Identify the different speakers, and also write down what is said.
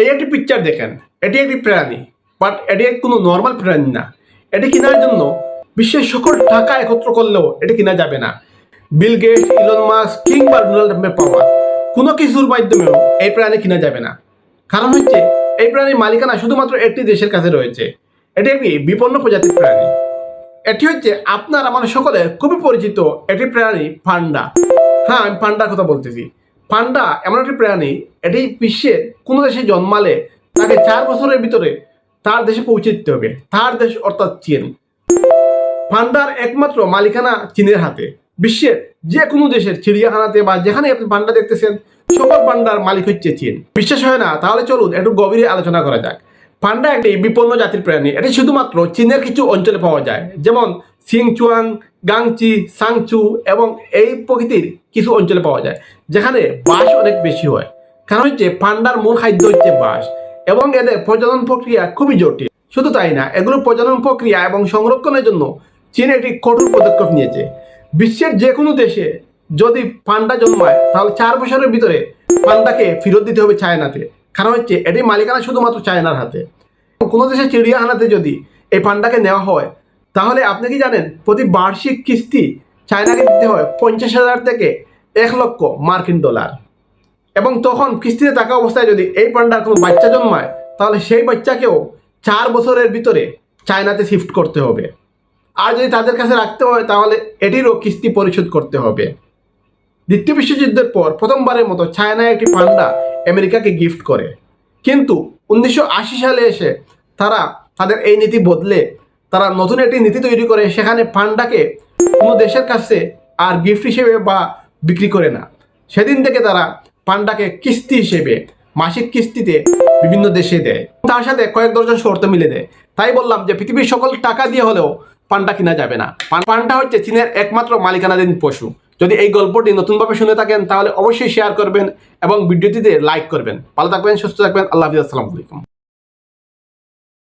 Speaker 1: এই একটি পিকচার দেখেন, এটি একটি প্রাণী, বাট এটি কোনো নর্মাল প্রাণী না। এটি কেনার জন্য বিশ্বের সকল টাকা একত্র করলেও এটি কেনা যাবে না। বিল গেটস, ইলন মাস্ক কিংবা ডোনাল্ড ট্রাম্পের পাওয়া কোনো কিছুর মাধ্যমেও এই প্রাণী কেনা যাবে না। কারণ হচ্ছে এই প্রাণীর মালিকানা শুধুমাত্র একটি দেশের কাছে রয়েছে। এটি একটি বিপন্ন প্রজাতির প্রাণী। এটি হচ্ছে আপনার আমার সকলের খুবই পরিচিত একটি প্রাণী, পান্ডা। হ্যাঁ, আমি পান্ডার কথা বলতেছি। পান্ডা এমন একটি প্রাণী, এটি বিশ্বের কোনো দেশে জন্মালে তাকে 4 বছরের ভিতরে তার দেশে পৌঁছে দিতে হবে। তার দেশ অর্থাৎ চীন। পান্ডার একমাত্র মালিকানা চীনের হাতে। বিশ্বের যে কোনো দেশের চিড়িয়াখানাতে বা যেখানে আপনি পান্ডা দেখতেছেন, সকল পান্ডার মালিক হচ্ছে চীন। বিশ্বাস হয় না? তাহলে চলুন একটু গভীরে আলোচনা করা যাক। পান্ডা একটি বিপন্ন জাতির প্রাণী। এটি শুধুমাত্র চীনের কিছু অঞ্চলে পাওয়া যায়, যেমন সিংচুয়াং, গাংচি, সাংচু এবং এই প্রকৃতির কিছু অঞ্চলে পাওয়া যায়, যেখানে বাঁশ অনেক বেশি হয়। কারণ হচ্ছে পান্ডার মূল খাদ্য হচ্ছে বাঁশ এবং এদের প্রজনন প্রক্রিয়া খুবই জটিল। শুধু তাই না, এগুলো প্রজনন প্রক্রিয়া এবং সংরক্ষণের জন্য চীন একটি কঠোর পদক্ষেপ নিয়েছে। বিশ্বের যে কোনো দেশে যদি পান্ডা জন্মায়, তাহলে 4 বছরের ভিতরে পান্ডাকে ফেরত দিতে হবে চায়নাতে। কারণ হচ্ছে এটি মালিকানা শুধুমাত্র চায়নার হাতে। কোনো দেশের চিড়িয়াখানাতে যদি এই পান্ডাকে নেওয়া হয়, তাহলে আপনি কি জানেন প্রতি বার্ষিক কিস্তি চায়নাকে দিতে হয় 50,000 থেকে 1 লক্ষ মার্কিন ডলার। এবং তখন কিস্তিতে থাকা অবস্থায় যদি এই পান্ডার কোনো বাচ্চা জন্মায়, তাহলে সেই বাচ্চাকেও 4 বছরের ভিতরে চায়নাতে শিফট করতে হবে। আর যদি তাদের কাছে রাখতে হয়, তাহলে এটিরও কিস্তি পরিশোধ করতে হবে। দ্বিতীয় বিশ্বযুদ্ধের পর প্রথমবারের মতো চায়না একটি পান্ডা আমেরিকাকে গিফট করে। কিন্তু 1980 সালে এসে তারা তাদের এই নীতি বদলে তারা নতুন একটি নীতি তৈরি করে, সেখানে পান্ডাকে কোনো দেশের কাছে আর গিফট হিসেবে বা বিক্রি করে না। সেদিন থেকে তারা পান্ডাকে কিস্তি হিসেবে মাসিক কিস্তিতে বিভিন্ন দেশে দেয়। তার সাথে কয়েক দর্জন শর্ত মিলে দেয়। তাই বললাম যে পৃথিবীর সকল টাকা দিয়ে হলেও পান্ডা কিনা যাবে না। পান্ডা হচ্ছে চীনের একমাত্র মালিকানাধীন পশু। যদি এই গল্পটি নতুনভাবে শুনে থাকেন, তাহলে অবশ্যই শেয়ার করবেন এবং ভিডিওটিতে লাইক করবেন। ভালো থাকবেন, সুস্থ থাকবেন। আল্লাহ হাফিজ, আসসালামু আলাইকুম।